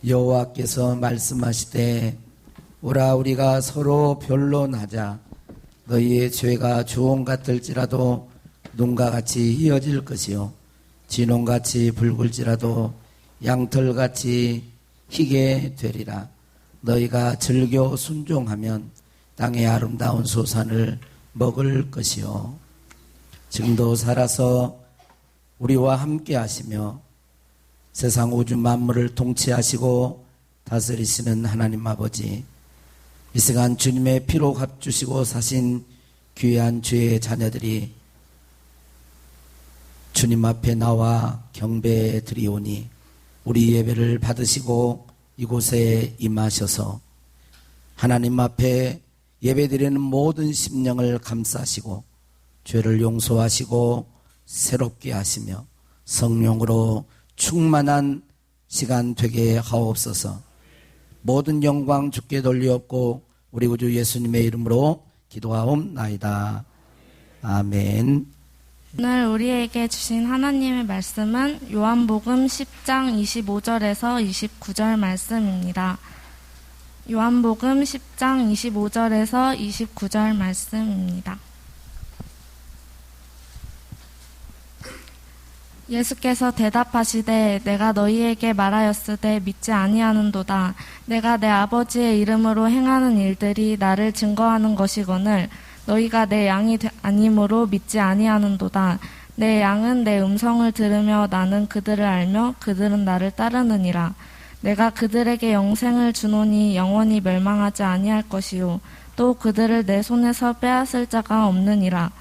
여호와께서 말씀하시되 오라 우리가 서로 변론하자. 너희의 죄가 주홍 같을지라도 눈과 같이 희어질 것이요 진홍같이 붉을지라도 양털같이 희게 되리라. 너희가 즐겨 순종하면 땅의 아름다운 소산을 먹을 것이요 지금도 살아서 우리와 함께 하시며 세상 우주 만물을 통치하시고 다스리시는 하나님 아버지, 이 시간 주님의 피로 값주시고 사신 귀한 주의 자녀들이 주님 앞에 나와 경배해 드리오니 우리 예배를 받으시고 이곳에 임하셔서 하나님 앞에 예배드리는 모든 심령을 감싸시고 죄를 용서하시고 새롭게 하시며 성령으로 충만한 시간 되게 하옵소서. 모든 영광 주께 돌리옵고 우리 구주 예수님의 이름으로 기도하옵나이다. 아멘. 오늘 우리에게 주신 하나님의 말씀은 요한복음 10장 25절에서 29절 말씀입니다. 요한복음 10장 25절에서 29절 말씀입니다. 예수께서 대답하시되 내가 너희에게 말하였으되 믿지 아니하는도다. 내가 내 아버지의 이름으로 행하는 일들이 나를 증거하는 것이거늘 너희가 내 양이 아니므로 믿지 아니하는도다. 내 양은 내 음성을 들으며 나는 그들을 알며 그들은 나를 따르느니라. 내가 그들에게 영생을 주노니 영원히 멸망하지 아니할 것이요 또 그들을 내 손에서 빼앗을 자가 없느니라.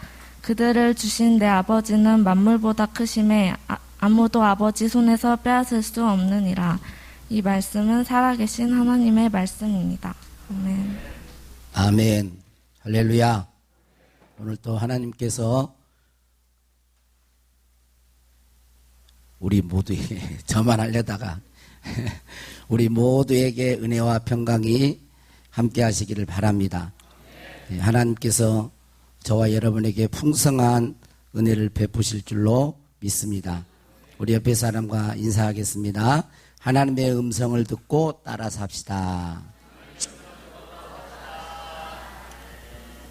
그들을 주신 내 아버지는 만물보다 크심에 아무도 아버지 손에서 빼앗을 수 없느니라. 이 말씀은 살아계신 하나님의 말씀입니다. 아멘. 아멘. 할렐루야. 오늘 또 하나님께서 우리 모두에게 저만 하려다가 우리 모두에게 은혜와 평강이 함께 하시기를 바랍니다. 하나님께서 저와 여러분에게 풍성한 은혜를 베푸실 줄로 믿습니다. 우리 옆에 사람과 인사하겠습니다. 하나님의 음성을 듣고 따라 삽시다.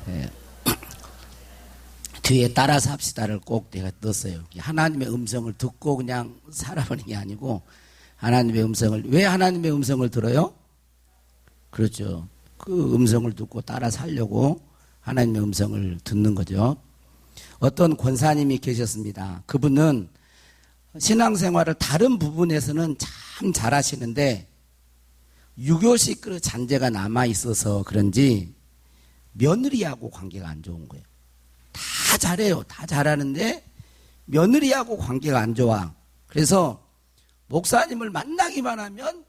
네. 뒤에 따라 삽시다를 꼭 내가 넣었어요. 하나님의 음성을 듣고 그냥 살아버리는 게 아니고 하나님의 음성을, 왜 하나님의 음성을 들어요? 그렇죠. 그 음성을 듣고 따라 살려고 하나님의 음성을 듣는 거죠. 어떤 권사님이 계셨습니다. 그분은 신앙생활을 다른 부분에서는 참 잘하시는데 유교식 그 잔재가 남아있어서 그런지 며느리하고 관계가 안 좋은 거예요. 다 잘해요. 다 잘하는데 며느리하고 관계가 안 좋아. 그래서 목사님을 만나기만 하면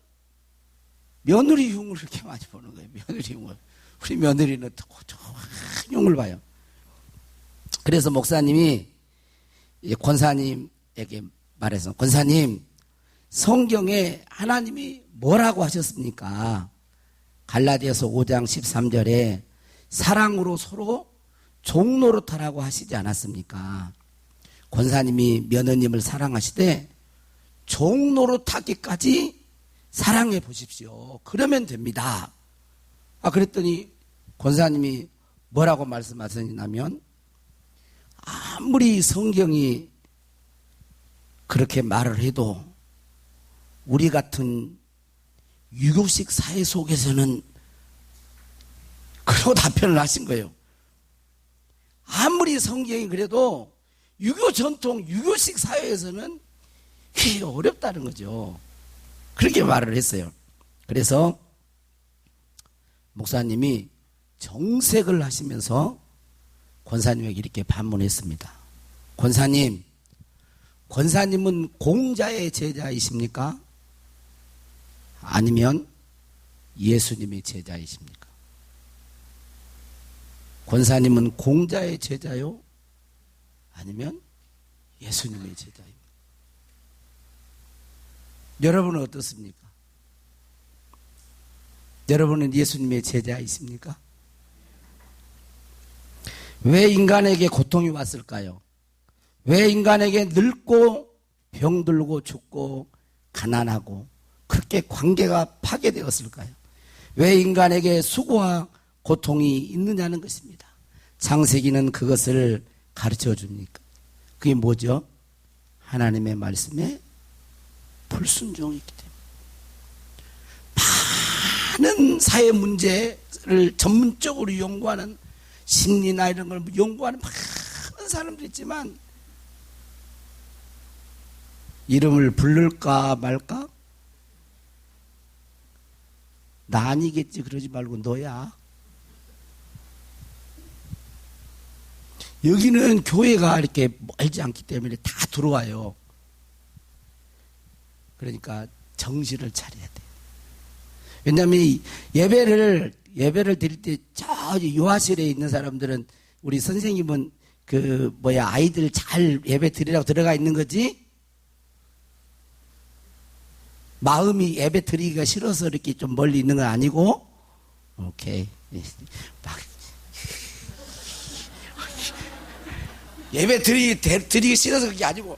며느리 흉을 이렇게 많이 보는 거예요. 며느리 흉을. 우리 며느리는 큰 흉을 봐요. 그래서 목사님이 권사님에게 말해서 권사님, 성경에 하나님이 뭐라고 하셨습니까? 갈라디아서 5장 13절에 사랑으로 서로 종노릇하라고 하시지 않았습니까? 권사님이 며느님을 사랑하시되 종노릇하기까지 사랑해 보십시오. 그러면 됩니다. 그랬더니 권사님이 뭐라고 말씀하셨냐면 아무리 성경이 그렇게 말을 해도 우리 같은 유교식 사회 속에서는 그러고 답변을 하신 거예요. 아무리 성경이 그래도 유교 전통, 유교식 사회에서는 그게 어렵다는 거죠. 그렇게 말을 했어요. 그래서 목사님이 정색을 하시면서 권사님에게 이렇게 반문했습니다. 권사님은 공자의 제자이십니까? 아니면 예수님의 제자이십니까? 권사님은 공자의 제자요? 아니면 예수님의 제자입니까? 여러분은 어떻습니까? 여러분은 예수님의 제자이십니까? 왜 인간에게 고통이 왔을까요? 왜 인간에게 늙고 병들고 죽고 가난하고 그렇게 관계가 파괴되었을까요? 왜 인간에게 수고와 고통이 있느냐는 것입니다. 창세기는 그것을 가르쳐 줍니까? 그게 뭐죠? 하나님의 말씀에 불순종이 있기 때문에. 많은 사회 문제를 전문적으로 연구하는 심리나 이런 걸 연구하는 많은 사람들이 있지만 이름을 부를까 말까? 나 아니겠지 그러지 말고 너야. 여기는 교회가 이렇게 멀지 않기 때문에 다 들어와요. 그러니까 정신을 차려야 돼. 왜냐하면 예배를 드릴 때 저 유아실에 있는 사람들은 우리 선생님은 아이들 잘 예배 드리라고 들어가 있는 거지? 마음이 예배 드리기가 싫어서 이렇게 좀 멀리 있는 건 아니고? 오케이. 예배 드리기 싫어서 그게 아니고.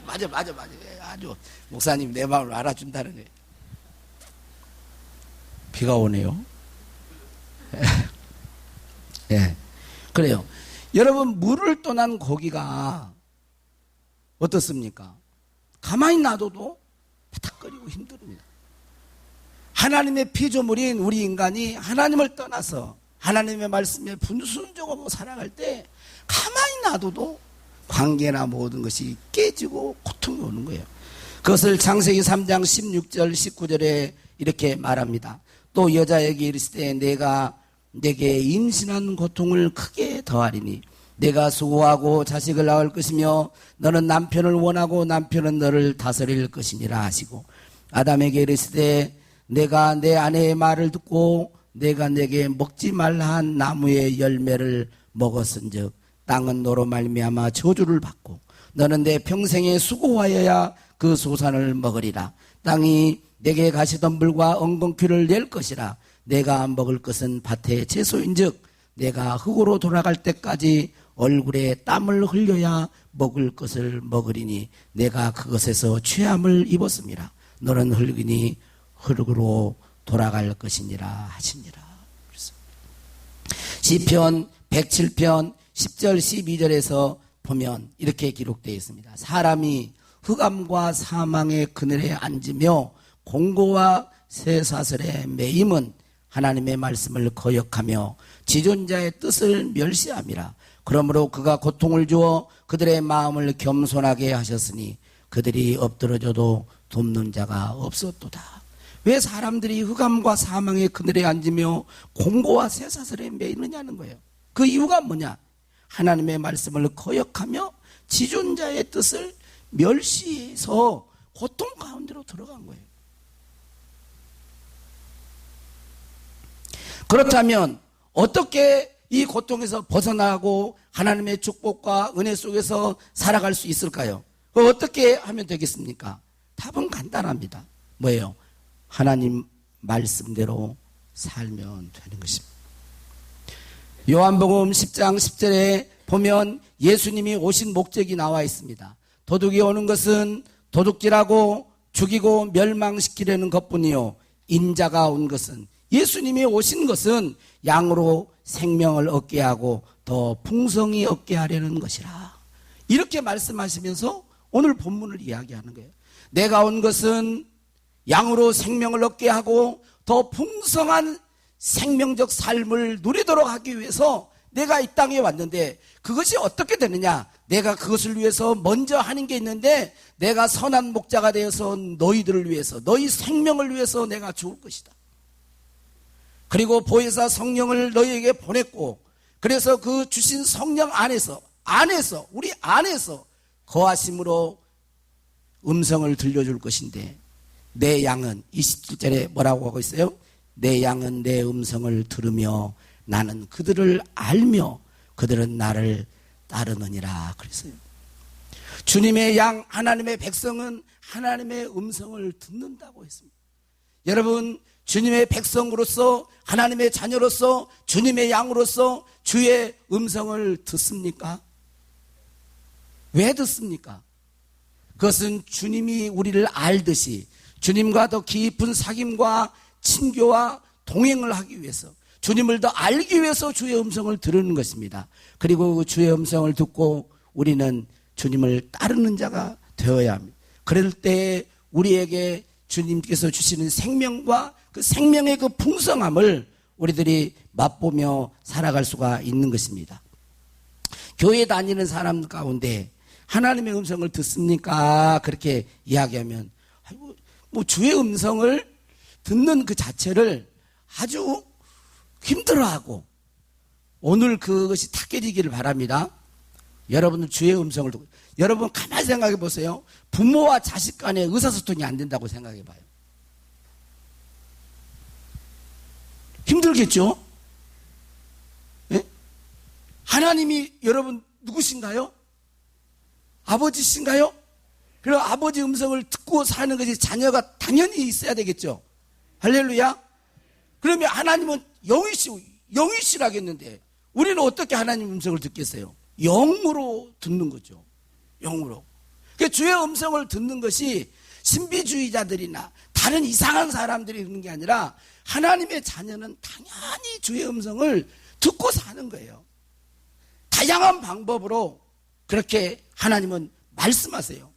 맞아. 아주 목사님 내 마음을 알아준다는 거예요. 비가 오네요. 예. 그래요. 여러분, 물을 떠난 고기가 어떻습니까? 가만히 놔둬도 바닥거리고 힘듭니다. 하나님의 피조물인 우리 인간이 하나님을 떠나서 하나님의 말씀에 분순종하고 살아갈 때 가만히 놔둬도 관계나 모든 것이 깨지고 고통이 오는 거예요. 그것을 창세기 3장 16절 19절에 이렇게 말합니다. 또 여자에게 이르시되 내가 내게 임신한 고통을 크게 더하리니 내가 수고하고 자식을 낳을 것이며 너는 남편을 원하고 남편은 너를 다스릴 것이니라 하시고 아담에게 이르시되 내가 내 아내의 말을 듣고 내가 내게 먹지 말라 한 나무의 열매를 먹었은즉 땅은 너로 말미암아 저주를 받고 너는 내 평생에 수고하여야 그 소산을 먹으리라. 땅이 내게 가시덤불과 엉겅퀴를 낼 것이라. 내가 먹을 것은 밭의 채소인즉 내가 흙으로 돌아갈 때까지 얼굴에 땀을 흘려야 먹을 것을 먹으리니 내가 그것에서 취함을 입었습니다. 너는 흙이니 흙으로 돌아갈 것이니라 하시니라. 시편 107편 10절 12절에서 보면 이렇게 기록되어 있습니다. 사람이 흑암과 사망의 그늘에 앉으며 공고와 쇠사슬에 매임은 하나님의 말씀을 거역하며 지존자의 뜻을 멸시함이라. 그러므로 그가 고통을 주어 그들의 마음을 겸손하게 하셨으니 그들이 엎드러져도 돕는 자가 없었도다. 왜 사람들이 흑암과 사망의 그늘에 앉으며 공고와 쇠사슬에 매이느냐는 거예요. 그 이유가 뭐냐? 하나님의 말씀을 거역하며 지존자의 뜻을 멸시해서 고통 가운데로 들어간 거예요. 그렇다면 어떻게 이 고통에서 벗어나고 하나님의 축복과 은혜 속에서 살아갈 수 있을까요? 어떻게 하면 되겠습니까? 답은 간단합니다. 뭐예요? 하나님 말씀대로 살면 되는 것입니다. 요한복음 10장 10절에 보면 예수님이 오신 목적이 나와 있습니다. 도둑이 오는 것은 도둑질하고 죽이고 멸망시키려는 것뿐이요 인자가 온 것은 예수님이 오신 것은 양으로 생명을 얻게 하고 더 풍성히 얻게 하려는 것이라. 이렇게 말씀하시면서 오늘 본문을 이야기하는 거예요. 내가 온 것은 양으로 생명을 얻게 하고 더 풍성한 생명적 삶을 누리도록 하기 위해서 내가 이 땅에 왔는데 그것이 어떻게 되느냐? 내가 그것을 위해서 먼저 하는 게 있는데 내가 선한 목자가 되어서 너희들을 위해서 너희 생명을 위해서 내가 죽을 것이다. 그리고 보혜사 성령을 너희에게 보냈고 그래서 그 주신 성령 안에서 우리 안에서 거하심으로 음성을 들려줄 것인데 내 양은 27절에 뭐라고 하고 있어요? 내 양은 내 음성을 들으며 나는 그들을 알며 그들은 나를 따르느니라 그랬어요. 주님의 양 하나님의 백성은 하나님의 음성을 듣는다고 했습니다. 여러분 주님의 백성으로서 하나님의 자녀로서 주님의 양으로서 주의 음성을 듣습니까? 왜 듣습니까? 그것은 주님이 우리를 알듯이 주님과 더 깊은 사귐과 친교와 동행을 하기 위해서, 주님을 더 알기 위해서 주의 음성을 들으는 것입니다. 그리고 그 주의 음성을 듣고 우리는 주님을 따르는 자가 되어야 합니다. 그럴 때 우리에게 주님께서 주시는 생명과 그 생명의 그 풍성함을 우리들이 맛보며 살아갈 수가 있는 것입니다. 교회 다니는 사람 가운데 하나님의 음성을 듣습니까? 그렇게 이야기하면 뭐 주의 음성을 듣는 그 자체를 아주 힘들어하고, 오늘 그것이 다 깨지기를 바랍니다. 여러분은 주의 음성을 듣고, 여러분 가만히 생각해 보세요. 부모와 자식 간에 의사소통이 안 된다고 생각해 봐요. 힘들겠죠? 예? 하나님이 여러분 누구신가요? 아버지신가요? 그럼 아버지 음성을 듣고 사는 것이 자녀가 당연히 있어야 되겠죠. 할렐루야. 그러면 하나님은 영이시라겠는데 우리는 어떻게 하나님 음성을 듣겠어요? 영으로 듣는 거죠. 영으로. 그러니까 주의 음성을 듣는 것이 신비주의자들이나 다른 이상한 사람들이 듣는 게 아니라 하나님의 자녀는 당연히 주의 음성을 듣고 사는 거예요. 다양한 방법으로 그렇게 하나님은 말씀하세요.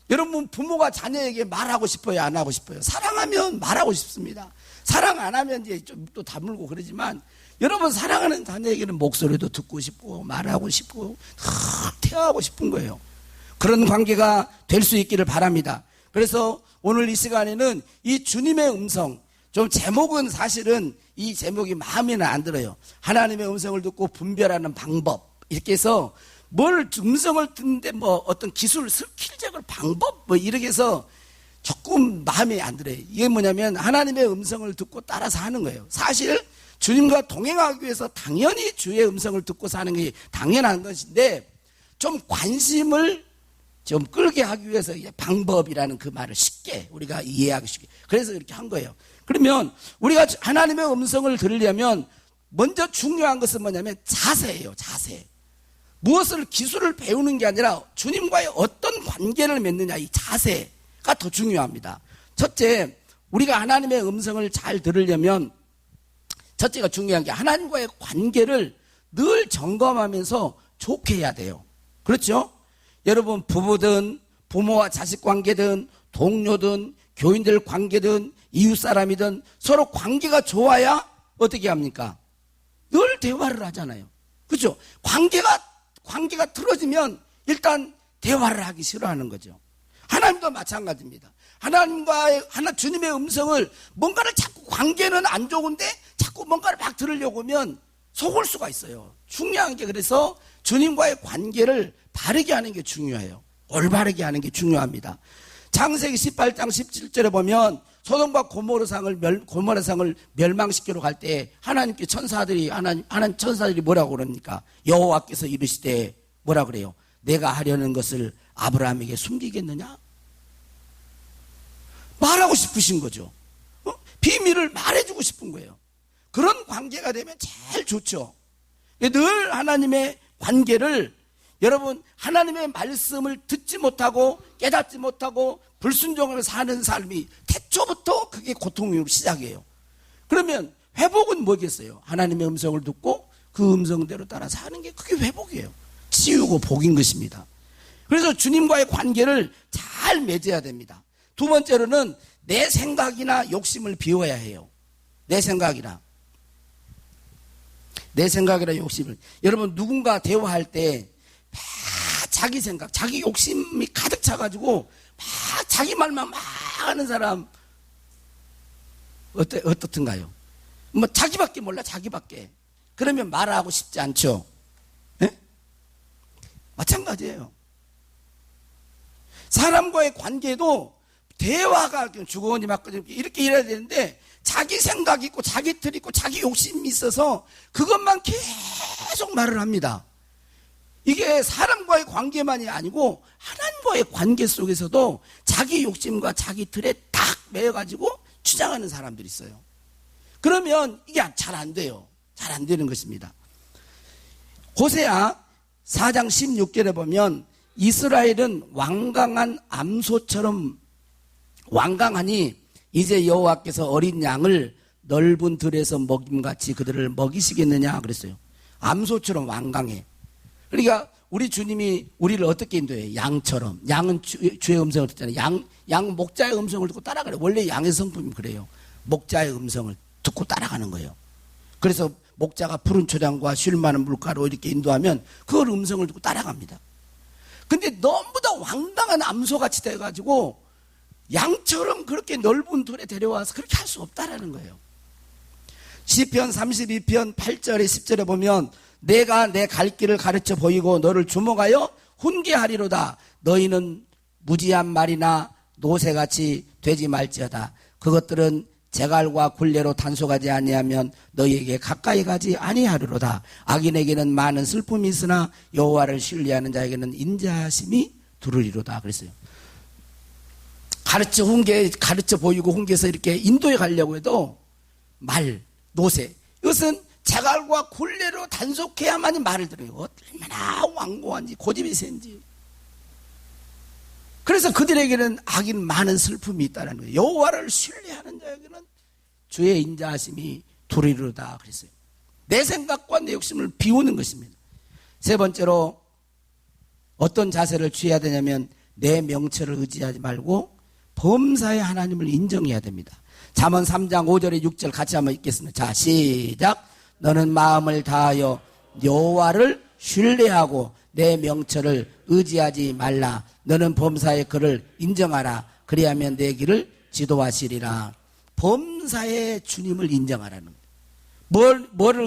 여러분, 부모가 자녀에게 말하고 싶어요? 안 하고 싶어요? 사랑하면 말하고 싶습니다. 사랑 안 하면 이제 좀 또 다물고 그러지만, 여러분 사랑하는 자녀에게는 목소리도 듣고 싶고 말하고 싶고 대화하고 싶은 거예요. 그런 관계가 될 수 있기를 바랍니다. 그래서 오늘 이 시간에는 이 주님의 음성, 좀 제목은 사실은 이 제목이 마음에는 안 들어요. 하나님의 음성을 듣고 분별하는 방법, 이렇게 해서 뭘 음성을 듣는데 뭐 어떤 기술, 스킬적인 방법 뭐 이렇게 해서 조금 마음에 안 들어요. 이게 뭐냐면 하나님의 음성을 듣고 따라서 하는 거예요. 사실 주님과 동행하기 위해서 당연히 주의 음성을 듣고 사는 게 당연한 것인데, 좀 관심을 좀 끌게 하기 위해서 방법이라는 그 말을 쉽게 우리가 이해하기 쉽게, 그래서 이렇게 한 거예요. 그러면 우리가 하나님의 음성을 들으려면 먼저 중요한 것은 뭐냐면 자세예요. 자세. 무엇을 기술을 배우는 게 아니라 주님과의 어떤 관계를 맺느냐, 이 자세가 더 중요합니다. 첫째, 우리가 하나님의 음성을 잘 들으려면 첫째가 중요한 게 하나님과의 관계를 늘 점검하면서 좋게 해야 돼요. 그렇죠? 여러분, 부부든 부모와 자식 관계든 동료든 교인들 관계든 이웃 사람이든 서로 관계가 좋아야 어떻게 합니까? 늘 대화를 하잖아요. 그렇죠? 관계가 틀어지면 일단 대화를 하기 싫어하는 거죠. 하나님도 마찬가지입니다. 주님의 음성을, 뭔가를 자꾸, 관계는 안 좋은데 자꾸 뭔가를 막 들으려고 하면 속을 수가 있어요. 중요한 게, 그래서 주님과의 관계를 바르게 하는 게 중요해요. 올바르게 하는 게 중요합니다. 창세기 18장 17절에 보면 소돔과 고모라상을 멸망시키러 갈 때 하나님 천사들이 뭐라고 그럽니까? 여호와께서 이르시되 뭐라 그래요? 내가 하려는 것을 아브라함에게 숨기겠느냐? 말하고 싶으신 거죠. 비밀을 말해주고 싶은 거예요. 그런 관계가 되면 제일 좋죠. 늘 하나님의 관계를, 여러분, 하나님의 말씀을 듣지 못하고 깨닫지 못하고 불순종하며 사는 삶이 태초부터 그게 고통으로 시작해요. 그러면 회복은 뭐겠어요? 하나님의 음성을 듣고 그 음성대로 따라 사는 게, 그게 회복이에요. 치유고 복인 것입니다. 그래서 주님과의 관계를 잘 맺어야 됩니다. 두 번째로는 내 생각이나 욕심을 비워야 해요. 내 생각이나 욕심을. 여러분, 누군가 대화할 때 막 자기 생각, 자기 욕심이 가득 차가지고 막 자기 말만 막 하는 사람 어떻든가요? 뭐 자기밖에 몰라, 자기밖에. 그러면 말하고 싶지 않죠. 네? 마찬가지예요. 사람과의 관계도 대화가 주거니 맞거니 이렇게 일해야 되는데, 자기 생각이 있고 자기 틀 있고 자기 욕심이 있어서 그것만 계속 말을 합니다. 이게 사람과의 관계만이 아니고 하나님과의 관계 속에서도 자기 욕심과 자기 틀에 딱 매여가지고 주장하는 사람들이 있어요. 그러면 이게 잘 안 돼요. 잘 안 되는 것입니다. 호세아 4장 16절에 보면 이스라엘은 완강한 암소처럼 완강하니 이제 여호와께서 어린 양을 넓은 들에서 먹임같이 그들을 먹이시겠느냐 그랬어요. 암소처럼 완강해. 그러니까 우리 주님이 우리를 어떻게 인도해요? 양처럼. 양은 주의 음성을 듣잖아요. 양 목자의 음성을 듣고 따라가요. 원래 양의 성품이 그래요. 목자의 음성을 듣고 따라가는 거예요. 그래서 목자가 푸른 초장과 쉴 많은 물가로 이렇게 인도하면 그걸 음성을 듣고 따라갑니다. 근데 너무 다 황당한 암소같이 돼가지고 양처럼 그렇게 넓은 돌에 데려와서 그렇게 할 수 없다라는 거예요. 시편 32편 8절에 10절에 보면 내가 내 갈 길을 가르쳐 보이고 너를 주목하여 훈계하리로다. 너희는 무지한 말이나 노새같이 되지 말지어다. 그것들은 재갈과 굴레로 단속하지 아니하면 너희에게 가까이 가지 아니하리로다. 악인에게는 많은 슬픔이 있으나 여호와를 신뢰하는 자에게는 인자하심이 두르리로다. 그랬어요. 가르쳐 보이고 훈계해서 이렇게 인도해 가려고 해도 말, 노새, 이것은 재갈과 굴레로 단속해야만이 말을 들어요. 얼마나 완고한지 고집이 센지. 그래서 그들에게는 악인 많은 슬픔이 있다는 거예요. 여호와를 신뢰하는 자에게는 주의 인자하심이 두리로다 그랬어요. 내 생각과 내 욕심을 비우는 것입니다. 세 번째로 어떤 자세를 취해야 되냐면 내 명철을 의지하지 말고 범사의 하나님을 인정해야 됩니다. 잠언 3장 5절에 6절 같이 한번 읽겠습니다. 자, 시작. 너는 마음을 다하여 여호와를 신뢰하고 내 명철을 의지하지 말라. 너는 범사의 그를 인정하라. 그리하면 내 길을 지도하시리라. 범사의 주님을 인정하라는 거예요. 뭐를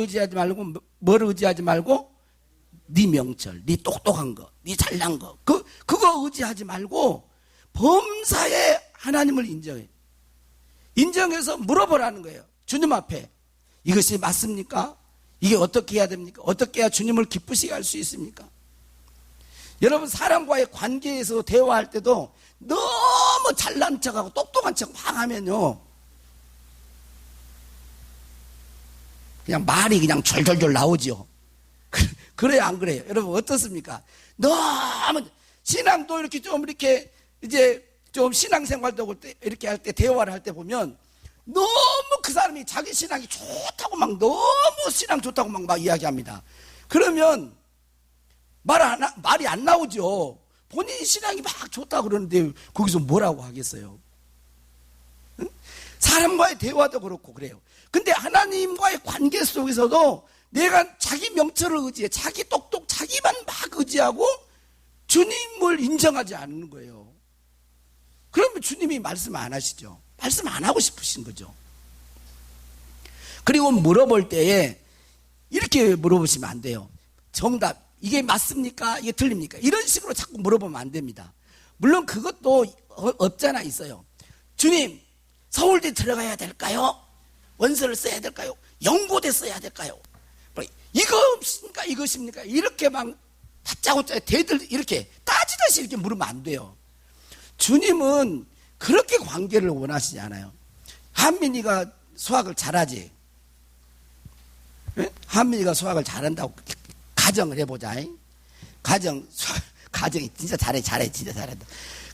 의지하지 말고 네 명철, 네 똑똑한 거, 네 잘난 거 그거 의지하지 말고 범사의 하나님을 인정해. 인정해서 물어보라는 거예요. 주님 앞에 이것이 맞습니까? 이게 어떻게 해야 됩니까? 어떻게 해야 주님을 기쁘시게 할 수 있습니까? 여러분 사람과의 관계에서 대화할 때도 너무 잘난 척하고 똑똑한 척 막 하면요 그냥 말이 그냥 졸졸졸 나오죠. 그래요 안 그래요? 여러분 어떻습니까? 너무 신앙도 이렇게 좀 이렇게 이제 좀 신앙생활도 이렇게 할 때 대화를 할 때 보면 너무 그 사람이 자기 신앙이 좋다고 막 너무 신앙 좋다고 막 이야기합니다. 그러면 말이 안 나오죠. 본인이 신앙이 막 좋다고 그러는데 거기서 뭐라고 하겠어요? 응? 사람과의 대화도 그렇고 그래요. 근데 하나님과의 관계 속에서도 내가 자기 명철을 의지해 자기 자기만 막 의지하고 주님을 인정하지 않는 거예요. 그러면 주님이 말씀 안 하시죠. 말씀 안 하고 싶으신 거죠. 그리고 물어볼 때에 이렇게 물어보시면 안 돼요. 정답 이게 맞습니까? 이게 틀립니까? 이런 식으로 자꾸 물어보면 안 됩니다. 물론 그것도 없잖아 있어요. 주님 서울대 들어가야 될까요? 원서를 써야 될까요? 연고대 써야 될까요? 이거 없습니까? 이것입니까? 이렇게 막 다짜고짜 대들 이렇게 따지듯이 이렇게 물으면 안 돼요. 주님은 그렇게 관계를 원하시지 않아요. 한민이가 수학을 잘하지. 한민이가 수학을 잘한다고 가정을 해보자. 가정이 진짜 진짜 잘한다.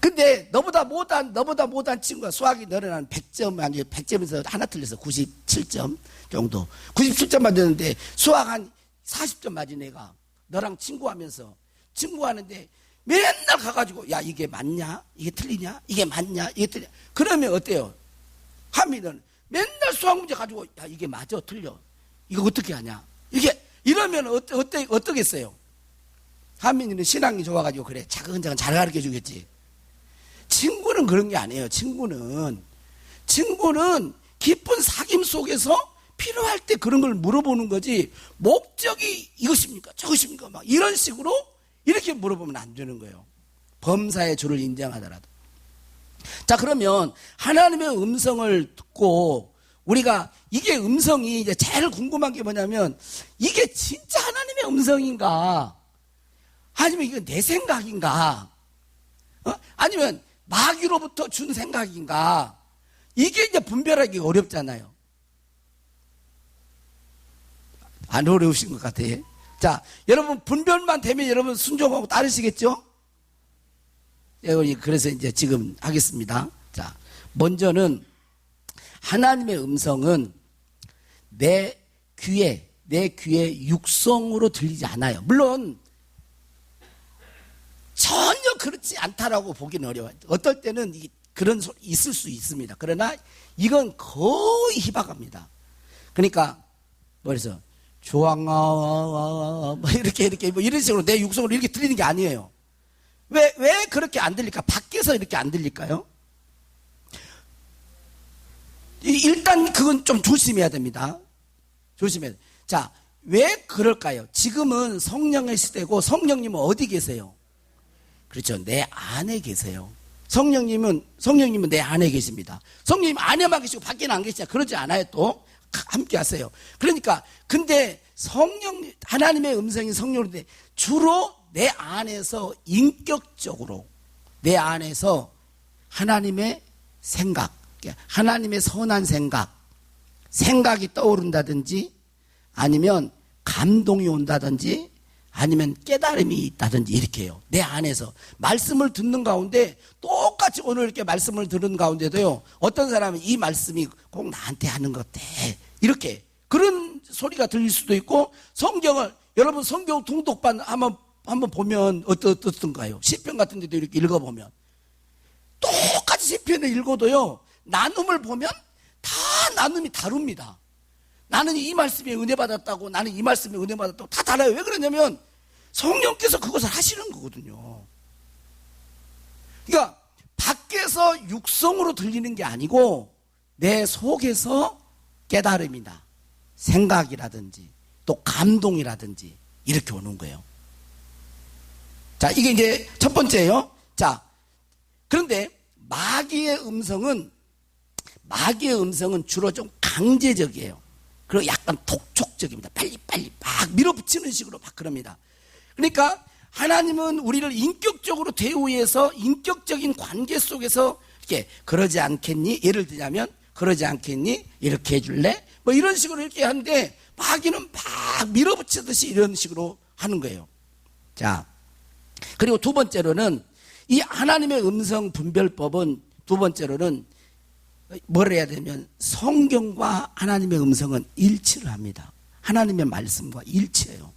근데 너보다 못한 친구가 수학이 너는 한 100점 아니 100점에서 하나 틀려서 97점 정도. 97점 맞았는데 수학 한 40점 맞은 애가 너랑 친구하는데 맨날 가가지고 야 이게 맞냐? 이게 틀리냐? 이게 맞냐? 이게 틀리냐? 그러면 어때요? 한민은 맨날 수학 문제 가지고 야 이게 맞아? 틀려? 이거 어떻게 하냐? 이러면 어떻겠어요? 한민이는 신앙이 좋아가지고 그래 차근차근 잘 가르쳐 주겠지. 친구는 그런 게 아니에요. 친구는 깊은 사귐 속에서 필요할 때 그런 걸 물어보는 거지 목적이 이것입니까? 저것입니까? 막 이런 식으로 이렇게 물어보면 안 되는 거예요. 범사의 주를 인정하더라도. 자, 그러면 하나님의 음성을 듣고 우리가 이게 음성이 이제 제일 궁금한 게 뭐냐면 이게 진짜 하나님의 음성인가? 아니면 이거 내 생각인가? 아니면 마귀로부터 준 생각인가? 이게 이제 분별하기 어렵잖아요. 안 어려우신 것 같아요. 자, 여러분 분별만 되면 여러분 순종하고 따르시겠죠? 그래서 이제 지금 하겠습니다. 자, 먼저는 하나님의 음성은 내 귀에 육성으로 들리지 않아요. 물론 전혀 그렇지 않다라고 보기는 어려워요. 어떨 때는 그런 소리 있을 수 있습니다. 그러나 이건 거의 희박합니다. 그러니까 그래서 조항아 뭐 이렇게 뭐 이런 식으로 내 육성으로 이렇게 들리는 게 아니에요. 왜 그렇게 안 들릴까? 밖에서 이렇게 안 들릴까요? 일단 그건 좀 조심해야 됩니다. 조심해야 돼요. 자, 왜 그럴까요? 지금은 성령의 시대고 성령님은 어디 계세요? 그렇죠. 내 안에 계세요. 성령님은 내 안에 계십니다. 성령님 안에만 계시고 밖에는 안 계시냐? 그러지 않아요. 또 함께 하세요. 그러니까 근데 하나님의 음성이 성령인데 주로 내 안에서 인격적으로 내 안에서 하나님의 생각, 하나님의 선한 생각이 떠오른다든지 아니면 감동이 온다든지 아니면 깨달음이 있다든지 이렇게 해요. 내 안에서 말씀을 듣는 가운데 똑같이 오늘 이렇게 말씀을 들은 가운데도요. 어떤 사람은 이 말씀이 꼭 나한테 하는 것 같아. 이렇게 그런 소리가 들릴 수도 있고 여러분 성경 통독반 한번 보면 어떻던가요? 시편 같은 데도 이렇게 읽어보면 똑같이 시편을 읽어도요. 나눔을 보면 다 나눔이 다릅니다. 나는 이 말씀에 은혜 받았다고 나는 이 말씀에 은혜 받았다고 다 달라요. 왜 그러냐면 성령께서 그것을 하시는 거거든요. 그러니까 밖에서 육성으로 들리는 게 아니고 내 속에서 깨달음이나 생각이라든지 또 감동이라든지 이렇게 오는 거예요. 자, 이게 이제 첫 번째예요. 자, 그런데 마귀의 음성은 주로 좀 강제적이에요. 그리고 약간 독촉적입니다. 빨리 막 밀어붙이는 식으로 막 그럽니다. 그러니까 하나님은 우리를 인격적으로 대우해서 인격적인 관계 속에서 이렇게 그러지 않겠니? 예를 들자면 그러지 않겠니? 이렇게 해줄래? 뭐 이런 식으로 이렇게 하는데 마귀는 막 밀어붙이듯이 이런 식으로 하는 거예요. 자, 그리고 두 번째로는 이 하나님의 음성 분별법은 두 번째로는 뭘 해야 되면 성경과 하나님의 음성은 일치를 합니다. 하나님의 말씀과 일치해요.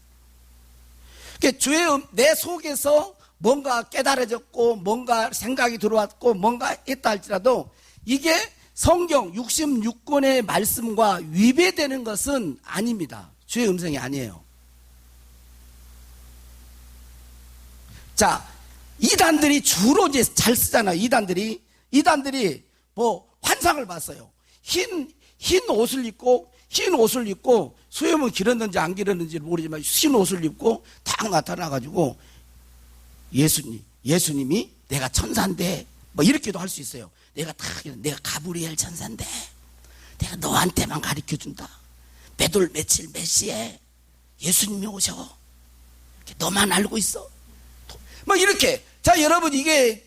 그러니까 내 속에서 뭔가 깨달아졌고 뭔가 생각이 들어왔고 뭔가 했다 할지라도 이게 성경 66권의 말씀과 위배되는 것은 아닙니다. 주의 음성이 아니에요. 자, 이단들이 주로 이제 잘 쓰잖아요. 이단들이 뭐 환상을 봤어요. 흰 옷을 입고 수염은 길었는지 안 길었는지 모르지만 흰 옷을 입고 딱 나타나가지고 예수님이 내가 천사인데 뭐 이렇게도 할 수 있어요. 내가 가브리엘 천사인데 내가 너한테만 가르쳐준다. 며칠 몇 시에 예수님이 오셔. 너만 알고 있어. 뭐 이렇게. 자, 여러분 이게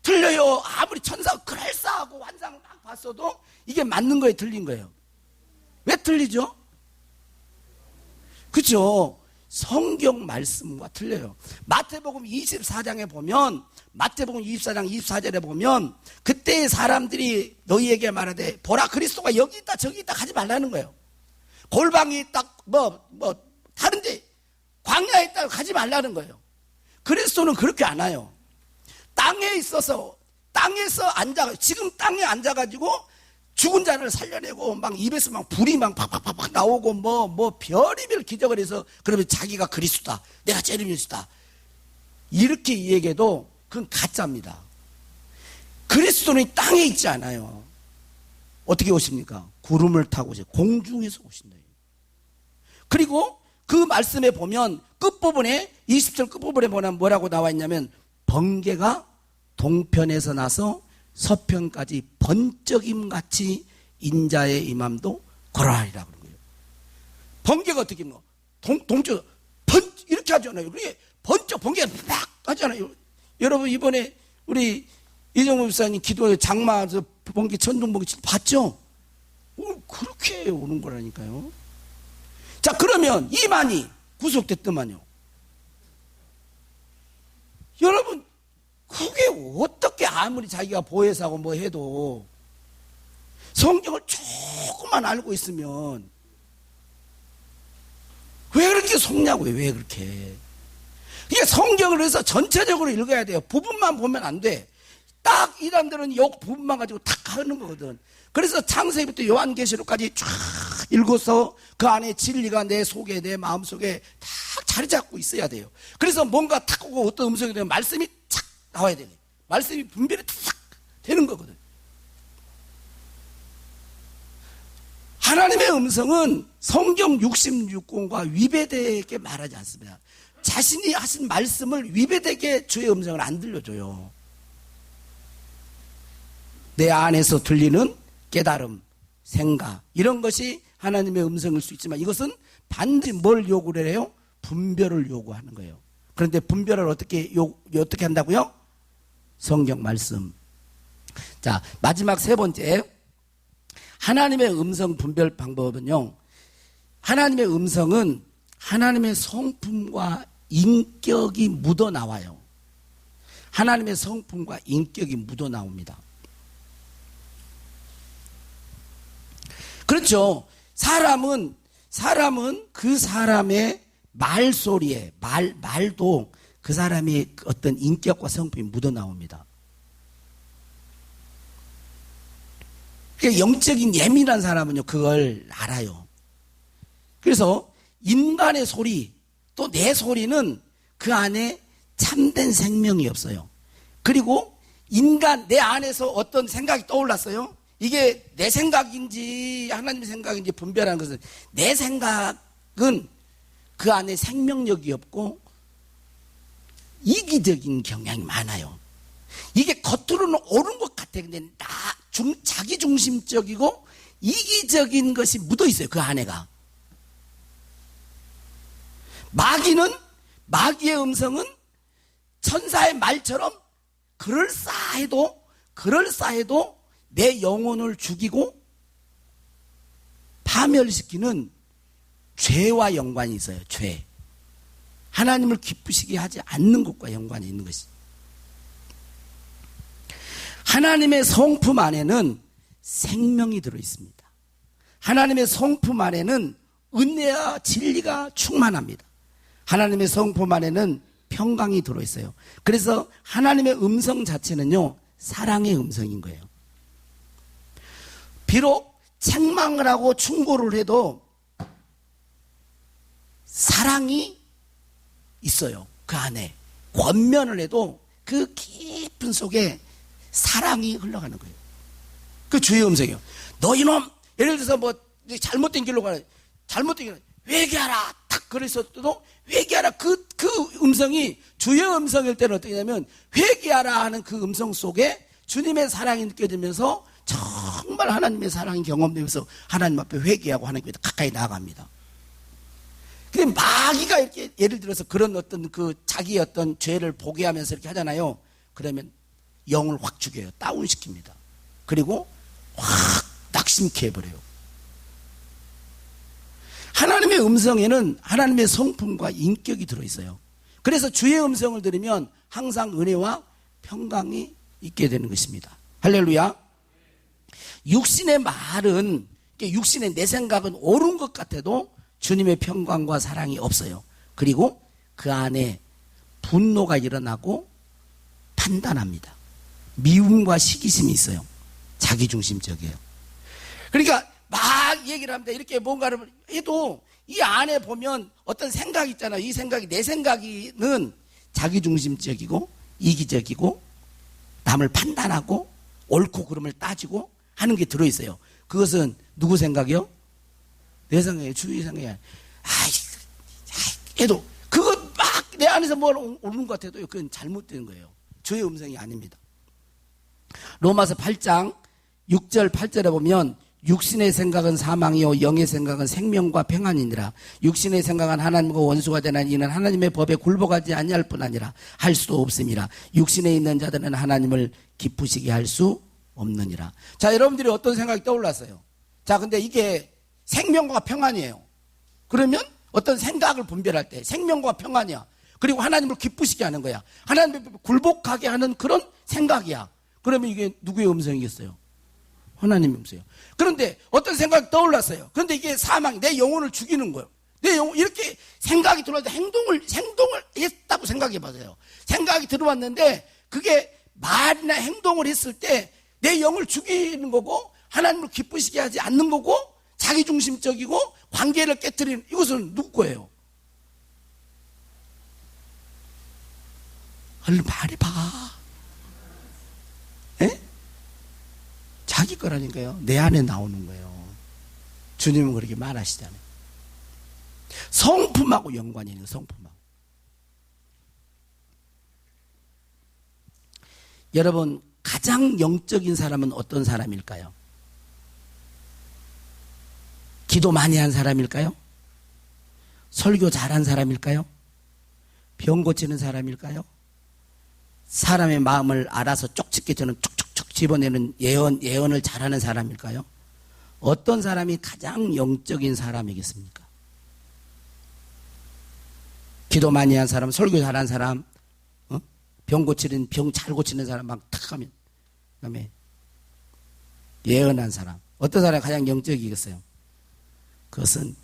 틀려요. 아무리 천사 그럴싸하고 환상을 막 봤어도 이게 맞는 거에 틀린 거예요. 왜 틀리죠? 그렇죠. 성경 말씀과 틀려요. 마태복음 24장에 보면 마태복음 24장 24절에 보면 그때 사람들이 너희에게 말하되 보라 그리스도가 여기 있다 저기 있다 하지 말라는 거예요. 골방이 딱 다른데 광야에 있다 가지 말라는 거예요. 그리스도는 그렇게 안 와요. 땅에서 지금 땅에 앉아가지고 죽은 자를 살려내고 막 입에서 막 불이 막 팍팍팍 나오고 뭐 별의별 기적을 해서 그러면 자기가 그리스도다. 내가 제르미스다. 이렇게 얘기해도 그건 가짜입니다. 그리스도는 땅에 있지 않아요. 어떻게 오십니까? 구름을 타고 오세요. 공중에서 오신다. 그리고 그 말씀에 보면 끝부분에 20절 끝부분에 보면 뭐라고 나와 있냐면 번개가 동편에서 나서 서편까지 번쩍임같이 인자의 임함도 걸어하리라 그런 거예요. 번개가 어떻게 뭐 동쪽 이렇게 하잖아요. 그게 번쩍 번개가 막 하잖아요. 여러분 이번에 우리 이정우 목사님 기도에 장마에서 번개 천둥번개 봤죠? 그렇게 오는 거라니까요. 자, 그러면 이만희 구속됐더만요. 여러분 그게 어떻게 아무리 자기가 보혜사고 뭐 해도 성경을 조금만 알고 있으면 왜 그렇게 속냐고요? 왜 그렇게? 그러니까 성경을 해서 전체적으로 읽어야 돼요. 부분만 보면 안 돼. 딱 이단들은 요 부분만 가지고 탁 하는 거거든. 그래서 창세기부터 요한계시록까지 쫙 읽어서 그 안에 진리가 내 속에, 내 마음속에 딱 자리 잡고 있어야 돼요. 그래서 뭔가 탁 오고 어떤 음성이 되면 말씀이 착 나와야 되네. 말씀이 분별이 탁 되는 거거든. 하나님의 음성은 성경 66권과 위배되게 말하지 않습니다. 자신이 하신 말씀을 위배되게 주의 음성을 안 들려줘요. 내 안에서 들리는 깨달음, 생각 이런 것이 하나님의 음성일 수 있지만 이것은 반드시 뭘 요구를 해요? 분별을 요구하는 거예요. 그런데 분별을 어떻게 한다고요? 성경 말씀. 자, 마지막 세 번째 하나님의 음성 분별 방법은요, 하나님의 음성은 하나님의 성품과 인격이 묻어나와요. 하나님의 성품과 인격이 묻어나옵니다. 그렇죠. 사람은 그 사람의 말소리에, 말도 그 사람의 어떤 인격과 성품이 묻어나옵니다. 영적인 예민한 사람은요, 그걸 알아요. 그래서 인간의 소리, 또 내 소리는 그 안에 참된 생명이 없어요. 그리고 내 안에서 어떤 생각이 떠올랐어요. 이게 내 생각인지 하나님의 생각인지 분별하는 것은 내 생각은 그 안에 생명력이 없고 이기적인 경향이 많아요. 이게 겉으로는 옳은 것 같아. 근데 자기중심적이고 이기적인 것이 묻어 있어요. 그 안에가. 마귀의 음성은 천사의 말처럼 그럴싸해도 내 영혼을 죽이고 파멸시키는 죄와 연관이 있어요. 죄. 하나님을 기쁘시게 하지 않는 것과 연관이 있는 것이. 하나님의 성품 안에는 생명이 들어 있습니다. 하나님의 성품 안에는 은혜와 진리가 충만합니다. 하나님의 성품 안에는 평강이 들어 있어요. 그래서 하나님의 음성 자체는요, 사랑의 음성인 거예요. 비록 책망을 하고 충고를 해도 사랑이 있어요. 그 안에 권면을 해도 그 깊은 속에 사랑이 흘러가는 거예요. 그 주의 음성이요. 너 이놈, 예를 들어서 뭐 잘못된 길로 가라, 잘못된 길로 회개하라, 딱 그랬어도 회개하라, 그 음성이 주의 음성일 때는 어떻게 되냐면 회개하라 하는 그 음성 속에 주님의 사랑이 느껴지면서 정말 하나님의 사랑이 경험되면서 하나님 앞에 회개하고 하나님 앞에 가까이 나아갑니다. 근데 마귀가 이렇게 예를 들어서 그런 어떤 자기 어떤 죄를 보게 하면서 이렇게 하잖아요. 그러면 영을 확 죽여요. 다운시킵니다. 그리고 확 낙심케 해버려요. 하나님의 음성에는 하나님의 성품과 인격이 들어있어요. 그래서 주의 음성을 들으면 항상 은혜와 평강이 있게 되는 것입니다. 할렐루야. 육신의 말은, 육신의 내 생각은 옳은 것 같아도 주님의 평강과 사랑이 없어요. 그리고 그 안에 분노가 일어나고 판단합니다. 미움과 시기심이 있어요. 자기중심적이에요. 그러니까 막 얘기를 합니다. 이렇게 뭔가를 해도 이 안에 보면 어떤 생각이 있잖아요. 이 생각이, 내 생각은 자기중심적이고 이기적이고 남을 판단하고 옳고 그름을 따지고 하는 게 들어있어요. 그것은 누구 생각이요? 내 생각이에요. 주의 생각이에요. 해도 그거 막 내 안에서 뭘 옳은 것 같아도 그건 잘못된 거예요. 주의 음성이 아닙니다. 로마서 8장 6절 8절에 보면 육신의 생각은 사망이요 영의 생각은 생명과 평안이니라. 육신의 생각은 하나님과 원수가 되나니 이는 하나님의 법에 굴복하지 아니할 뿐 아니라 할 수도 없음이라. 육신에 있는 자들은 하나님을 기쁘시게 할 수 없느니라. 자, 여러분들이 어떤 생각이 떠올랐어요? 자, 근데 이게 생명과 평안이에요. 그러면 어떤 생각을 분별할 때 생명과 평안이야. 그리고 하나님을 기쁘시게 하는 거야. 하나님을 굴복하게 하는 그런 생각이야. 그러면 이게 누구의 음성이겠어요? 하나님의 음성이에요. 그런데 어떤 생각이 떠올랐어요. 그런데 이게 사망, 내 영혼을 죽이는 거예요. 내 영혼, 이렇게 생각이 들어와서 행동을 했다고 생각해 보세요. 생각이 들어왔는데 그게 말이나 행동을 했을 때 내 영을 죽이는 거고 하나님을 기쁘시게 하지 않는 거고 자기중심적이고 관계를 깨뜨리는, 이것은 누구 거예요? 얼른 말해봐. 에? 자기 거라니까요. 내 안에 나오는 거예요. 주님은 그렇게 말하시잖아요. 성품하고 연관이 있는 거예요. 성품하고. 여러분, 가장 영적인 사람은 어떤 사람일까요? 기도 많이 한 사람일까요? 설교 잘한 사람일까요? 병 고치는 사람일까요? 사람의 마음을 알아서 쪽집게 저는 촉촉촉 집어내는 예언을 잘하는 사람일까요? 어떤 사람이 가장 영적인 사람이겠습니까? 기도 많이 한 사람, 설교 잘한 사람, 병 잘 고치는 사람 막 탁 하면, 그 다음에 예언한 사람, 어떤 사람이 가장 영적이겠어요? 그것은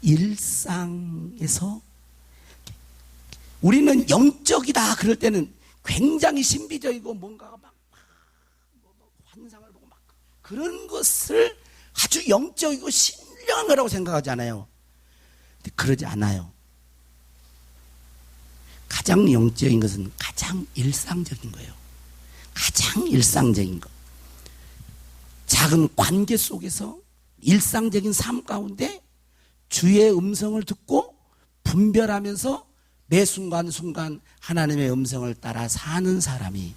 일상에서, 우리는 영적이다 그럴 때는 굉장히 신비적이고 뭔가가 막 환상을 보고 막 그런 것을 아주 영적이고 신령한 거라고 생각하지 않아요. 근데 그러지 않아요. 가장 영적인 것은 가장 일상적인 거예요. 가장 일상적인 것. 작은 관계 속에서 일상적인 삶 가운데 주의 음성을 듣고 분별하면서 매 순간순간 하나님의 음성을 따라 사는 사람이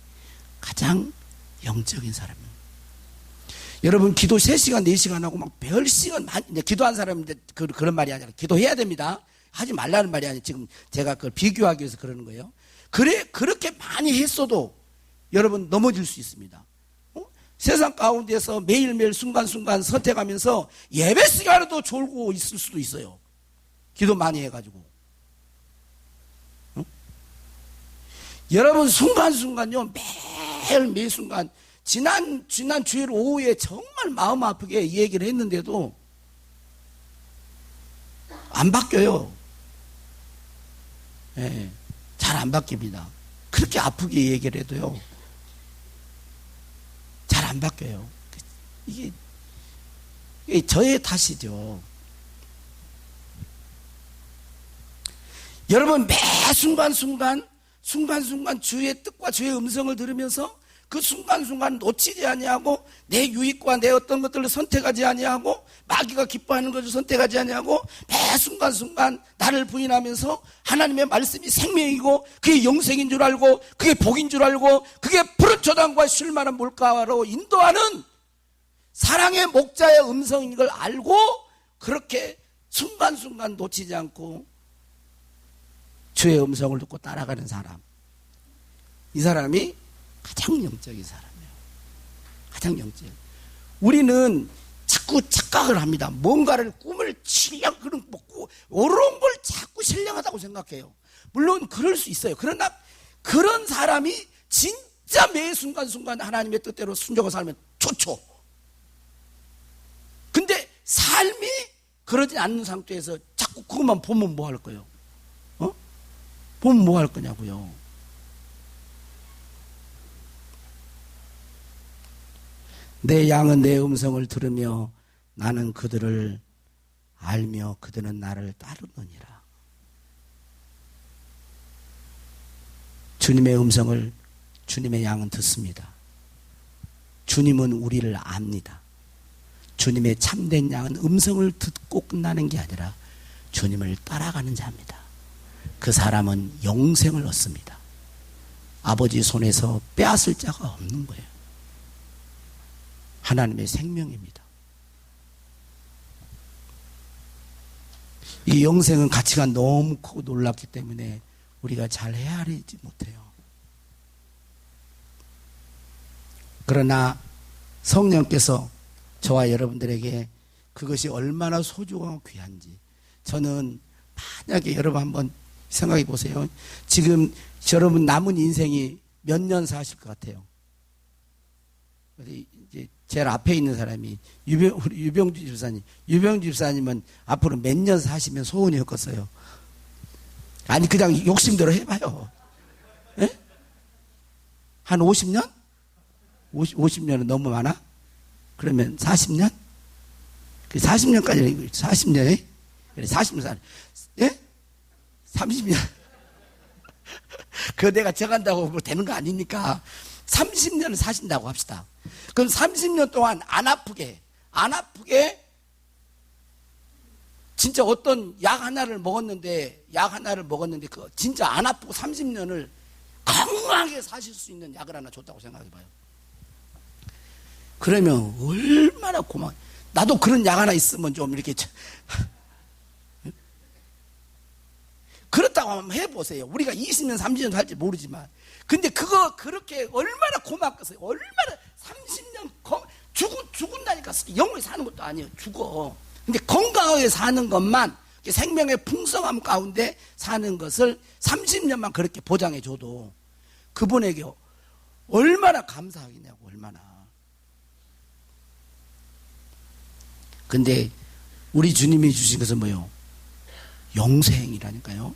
가장 영적인 사람입니다. 여러분, 기도 3시간, 4시간 하고 막 별시간, 기도한 사람인데 그런 말이 아니라 기도해야 됩니다. 하지 말라는 말이 아니에요. 지금 제가 그걸 비교하기 위해서 그러는 거예요. 그렇게 많이 했어도 여러분 넘어질 수 있습니다. 세상 가운데서 매일매일 순간순간 선택하면서 예배 시간에도 졸고 있을 수도 있어요. 기도 많이 해가지고. 여러분, 순간순간요, 매 순간, 지난 주일 오후에 정말 마음 아프게 이 얘기를 했는데도 안 바뀌어요. 예, 잘 안 바뀝니다. 그렇게 아프게 얘기를 해도요, 잘 안 바뀌어요. 이게 저의 탓이죠. 여러분, 매 순간순간 주의 뜻과 주의 음성을 들으면서 그 순간순간 놓치지 아니하고 내 유익과 내 어떤 것들을 선택하지 아니하고 마귀가 기뻐하는 것을 선택하지 아니하고 매 순간순간 나를 부인하면서 하나님의 말씀이 생명이고 그게 영생인 줄 알고 그게 복인 줄 알고 그게 푸른 초당과 쉴만한 물가로 인도하는 사랑의 목자의 음성인 걸 알고 그렇게 순간순간 놓치지 않고 주의 음성을 듣고 따라가는 사람, 이 사람이 가장 영적인 사람이에요. 가장 영적. 우리는 자꾸 착각을 합니다. 뭔가를 꿈을 신령, 어려운 걸 자꾸 신령하다고 생각해요. 물론 그럴 수 있어요. 그러나 그런 사람이 진짜 매 순간순간 하나님의 뜻대로 순종하고 살면 좋죠. 근데 삶이 그러지 않는 상태에서 자꾸 그것만 보면 뭐 할 거예요? 보면 뭐 할 거냐고요. 내 양은 내 음성을 들으며 나는 그들을 알며 그들은 나를 따르느니라. 주님의 음성을 주님의 양은 듣습니다. 주님은 우리를 압니다. 주님의 참된 양은 음성을 듣고 끝나는 게 아니라 주님을 따라가는 자입니다. 그 사람은 영생을 얻습니다. 아버지 손에서 빼앗을 자가 없는 거예요. 하나님의 생명입니다. 이 영생은 가치가 너무 크고 놀랍기 때문에 우리가 잘 헤아리지 못해요. 그러나 성령께서 저와 여러분들에게 그것이 얼마나 소중하고 귀한지, 저는 만약에 여러분 한번 생각해 보세요. 지금 여러분 남은 인생이 몇 년 사실 것 같아요? 이제 제일 앞에 있는 사람이 우리 유병주 집사님. 유병주 집사님은 앞으로 몇 년 사시면 소원이 었겠어요. 아니 그냥 욕심대로 해봐요. 예? 한 50년? 50년은 너무 많아? 그러면 40년? 40년까지 40년에? 그래 40년 예? 30년. 그거 내가 정한다고 뭐 되는 거 아니니까 30년을 사신다고 합시다. 그럼 30년 동안 안 아프게 진짜 어떤 약 하나를 먹었는데 그 진짜 안 아프고 30년을 건강하게 사실 수 있는 약을 하나 줬다고 생각해봐요. 그러면 얼마나 고마워. 나도 그런 약 하나 있으면 좀 이렇게 그렇다고 한번 해보세요. 우리가 20년 30년 살지 모르지만 근데 그거 그렇게 얼마나 고맙겠어요. 얼마나 30년 죽은다니까. 영원히 사는 것도 아니에요. 죽어. 근데 건강하게 사는 것만 생명의 풍성함 가운데 사는 것을 30년만 그렇게 보장해 줘도 그분에게 얼마나 감사하겠냐고. 얼마나. 근데 우리 주님이 주신 것은 뭐예요? 영생이라니까요.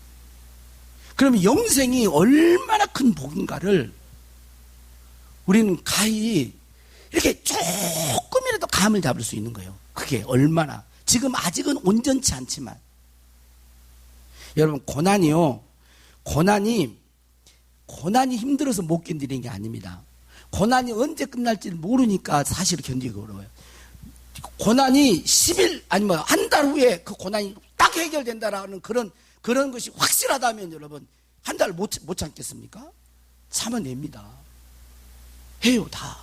그러면 영생이 얼마나 큰 복인가를 우리는 가히 이렇게 조금이라도 감을 잡을 수 있는 거예요. 그게 얼마나. 지금 아직은 온전치 않지만 여러분 고난이 힘들어서 못 견디는 게 아닙니다. 고난이 언제 끝날지 모르니까 사실 견디기 어려워요. 고난이 10일 아니면 한 달 후에 그 고난이 딱 해결된다라는 그런 것이 확실하다면 여러분 한 달 못 참겠습니까? 참아냅니다. 해요 다.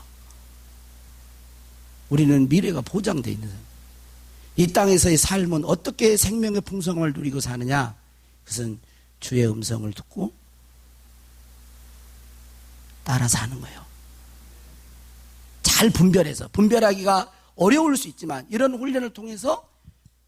우리는 미래가 보장되어 있는 사람. 이 땅에서의 삶은 어떻게 생명의 풍성함을 누리고 사느냐? 그것은 주의 음성을 듣고 따라 사는 거예요. 잘 분별하기가 어려울 수 있지만 이런 훈련을 통해서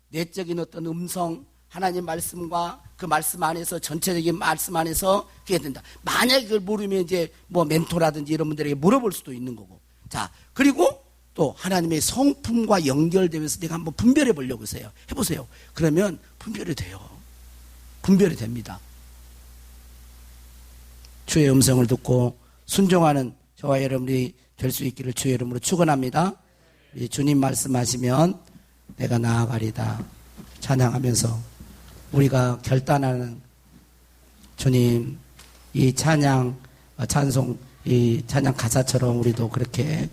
내적인 어떤 음성, 하나님 말씀과 그 말씀 안에서 전체적인 말씀 안에서 그게 된다. 만약에 그걸 모르면 이제 뭐 멘토라든지 이런 분들에게 물어볼 수도 있는 거고. 자, 그리고 또 하나님의 성품과 연결되면서 내가 한번 분별해 보려고 해서요. 해보세요. 그러면 분별이 돼요. 분별이 됩니다. 주의 음성을 듣고 순종하는 저와 여러분이 될 수 있기를 주의 이름으로 축원합니다. 주님 말씀하시면 내가 나아가리다 찬양하면서 우리가 결단하는 주님 이 찬양 찬송 이 찬양 가사처럼 우리도 그렇게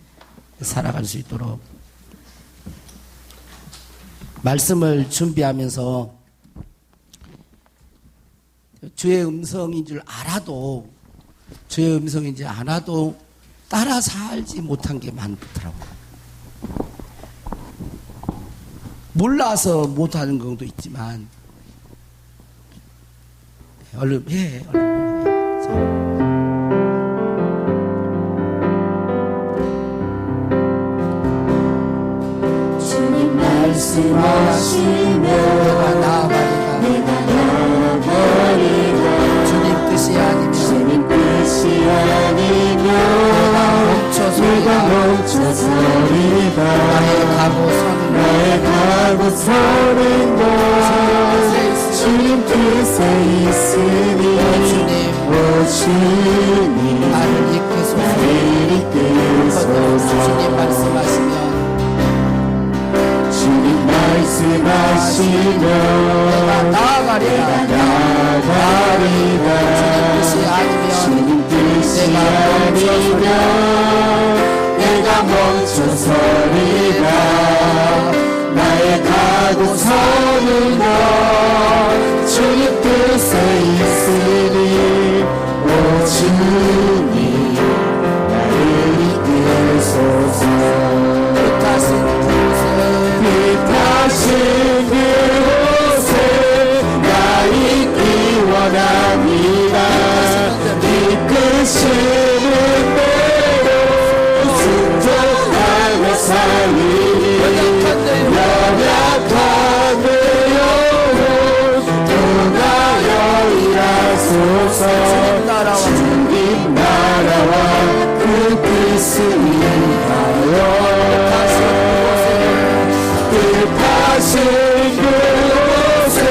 살아갈 수 있도록 말씀을 준비하면서 주의 음성인 줄 알아도 주의 음성인지 알아도 따라 살지 못한 게 많더라고요. 몰라서 못하는 경우도 있지만 얼른 해. 주님 말씀하시면 내가 나아가리다. 주님 뜻이 아니면 내가 멈춰서리다. 나의 가고 서는 곳 주님 뜻에 있으니 오 주님 나를 이끄소서. 주님 말씀하시면 주님 말씀하시면 내가 나아가리다. 주님 뜻이 아니면 내가 멈춰서리다. 나의 가고 서는 곳 주님 뜻에 있으니 오 주님 나를 이끄소서. 빛나신 그곳에 나 있기 원합니다. 이끄시는 대로 순종하며 살리니 연약한 내 영혼 통하여 일하소서. 주님 그곳에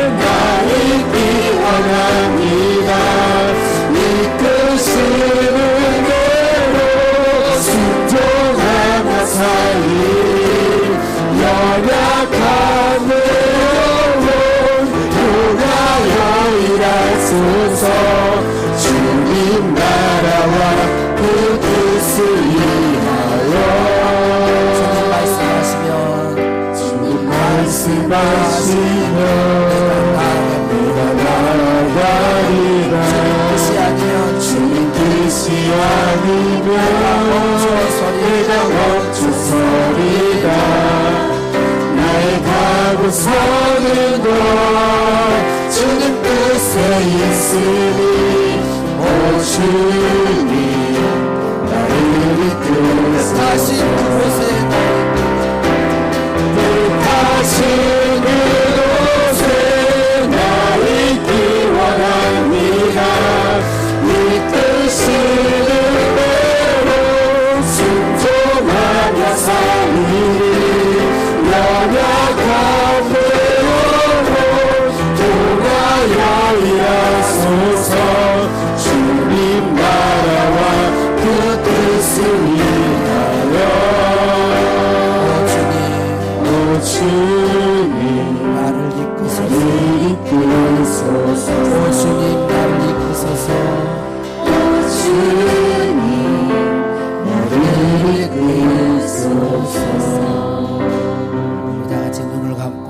나 있기 원합니다. 이끄시는 대로 순종하며 살리리. 연약한 내 영혼 통하여 일하소서. 주님 나라와 그 뜻을 위하여. 주님 말씀하시면 내가 나아가리라. 주님 뜻이 아니면 내가 멈춰서리라. 나의 가고 서는 것 주님 뜻에 있으니 오 주님 나를 이끌소서. 뜻하신 그곳에 나 있기 원합니다. 이끄시는 대로 순종하며 살리리. 연약한 내 영혼 통하여 일하소서. 주님 나라와 그 뜻을 위하여. 오 주님 나를 이끄소서. 이끌소서. 오 주님 나를 이끄소서. 오 주님 나를 이끌소서. 다 같이 눈을 감고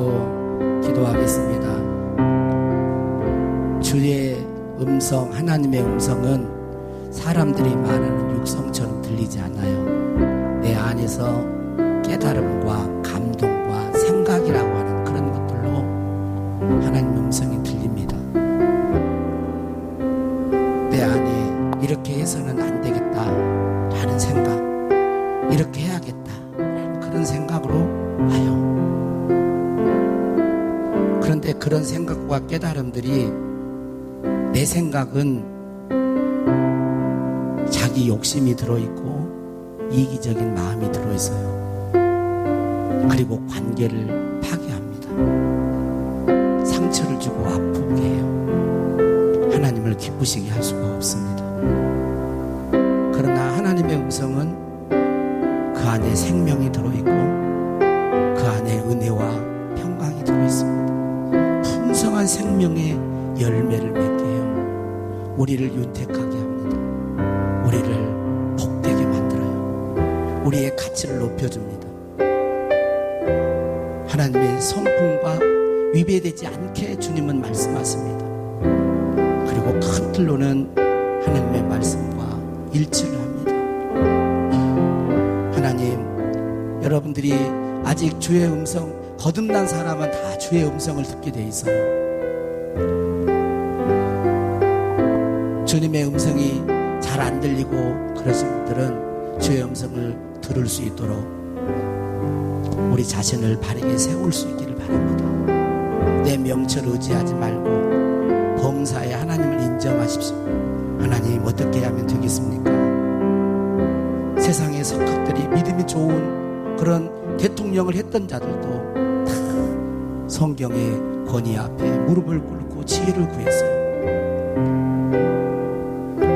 기도하겠습니다. 주의 음성, 하나님의 음성은 사람들이 말하는 육성처럼 들리지 않아요. 내 안에서 깨달음과 감동과 생각이라고 하는 그런 것들로 하나님의 음성이 들립니다. 내 안에 이렇게 해서는 안 되겠다 라는 생각, 이렇게 해야겠다 라는 그런 생각으로 와요. 그런데 그런 생각과 깨달음들이, 내 생각은 자기 욕심이 들어있고 이기적인 마음이 들어있어요. 그리고 관계를 파괴합니다. 상처를 주고 아프게 해요. 하나님을 기쁘시게 할 수가 없습니다. 그러나 하나님의 음성은 그 안에 생명이 들어있고 그 안에 은혜와 평강이 들어있습니다. 풍성한 생명의 열매를 맺게 해요. 우리를 윤택하게 합니다. 우리를 복되게 만들어요. 우리의 가치를 높여줍니다. 하나님의 성품과 위배되지 않게 주님은 말씀하십니다. 그리고 큰 틀로는 하나님의 말씀과 일치를 합니다. 하나님, 여러분들이 아직 주의 음성, 거듭난 사람은 다 주의 음성을 듣게 돼 있어요. 주님의 음성이 잘 안 들리고 그러신 분들은 주의 음성을 들을 수 있도록 우리 자신을 바르게 세울 수 있기를 바랍니다. 내 명철을 의지하지 말고 범사에 하나님을 인정하십시오. 하나님, 어떻게 하면 되겠습니까? 세상의 석학들이 믿음이 좋은 그런 대통령을 했던 자들도 다 성경의 권위 앞에 무릎을 꿇고 지혜를 구했어요.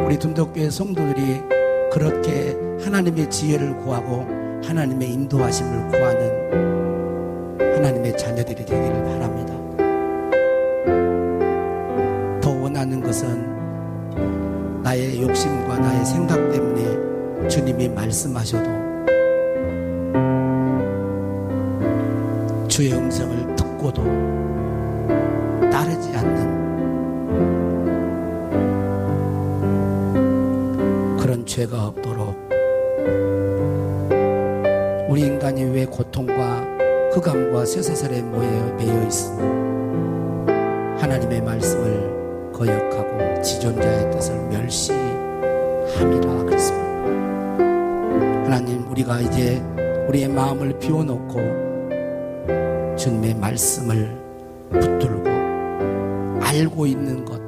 우리 둔덕교회 성도들이 그렇게 하나님의 지혜를 구하고 하나님의 인도하심을 구하는 하나님의 자녀들이 되기를 바랍니다. 더 원하는 것은 나의 욕심과 나의 생각 때문에 주님이 말씀하셔도 주의 음성을 듣고도 따르지 않는 그런 죄가 없도록, 우리 인간이 왜 고통과 흑암과 쇠사슬에 매여 있으며 하나님의 말씀을 거역하고 지존자의 뜻을 멸시함이라 그랬습니다. 하나님, 우리가 이제 우리의 마음을 비워놓고 주님의 말씀을 붙들고 알고 있는 것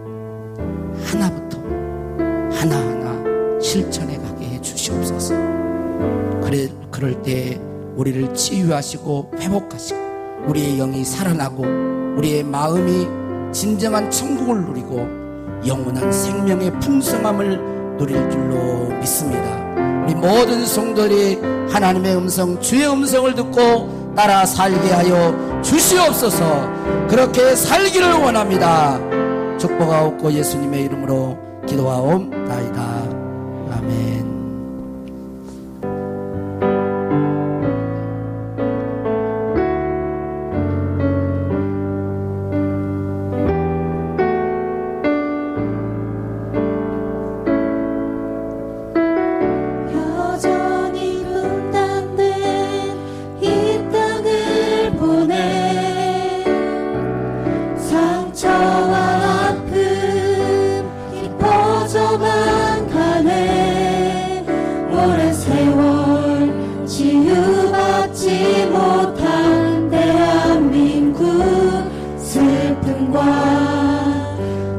하나부터 하나하나 실천해 가게 해 주시옵소서. 그럴 때 우리를 치유하시고 회복하시고 우리의 영이 살아나고 우리의 마음이 진정한 천국을 누리고 영원한 생명의 풍성함을 누릴 줄로 믿습니다. 우리 모든 성도들이 하나님의 음성, 주의 음성을 듣고 따라 살게 하여 주시옵소서. 그렇게 살기를 원합니다. 축복하옵고 예수님의 이름으로 기도하옵나이다. 아멘. 여전히 분단된 이 땅을 보내 상처와 아픔 깊어져만 가네. 오랜 세월 치유받지 못한 대한민국 슬픔과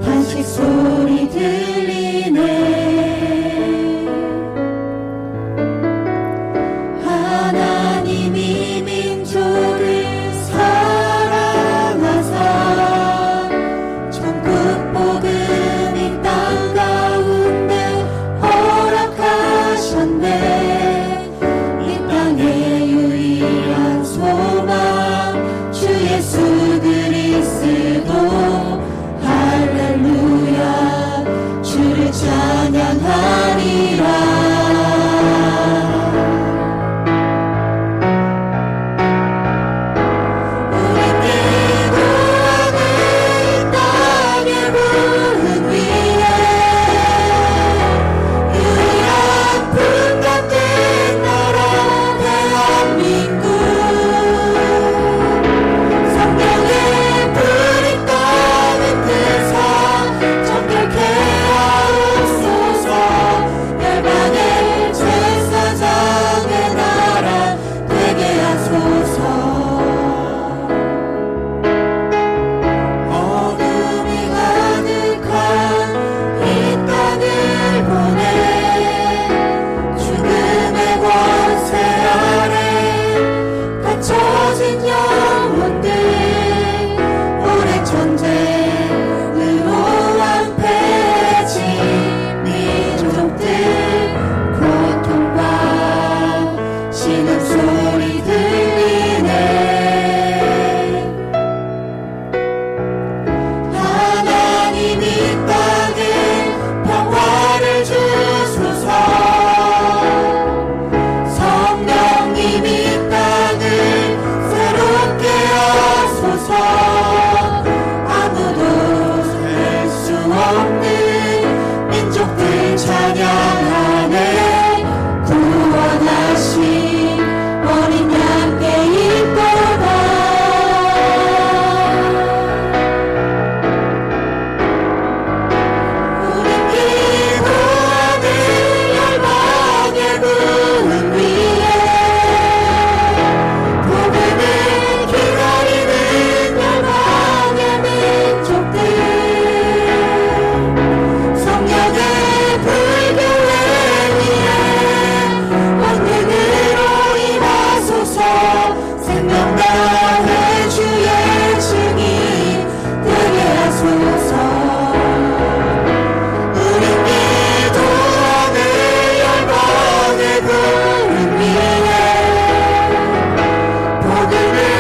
단식 소리 들리네. 하나님이 민족을 사랑하사 천국 복음 이 땅 가운데 허락하셨네. 이 땅의 유일한 소망 주 예수 그리스도. 할렐루야 주를 찬양하리라. 복음을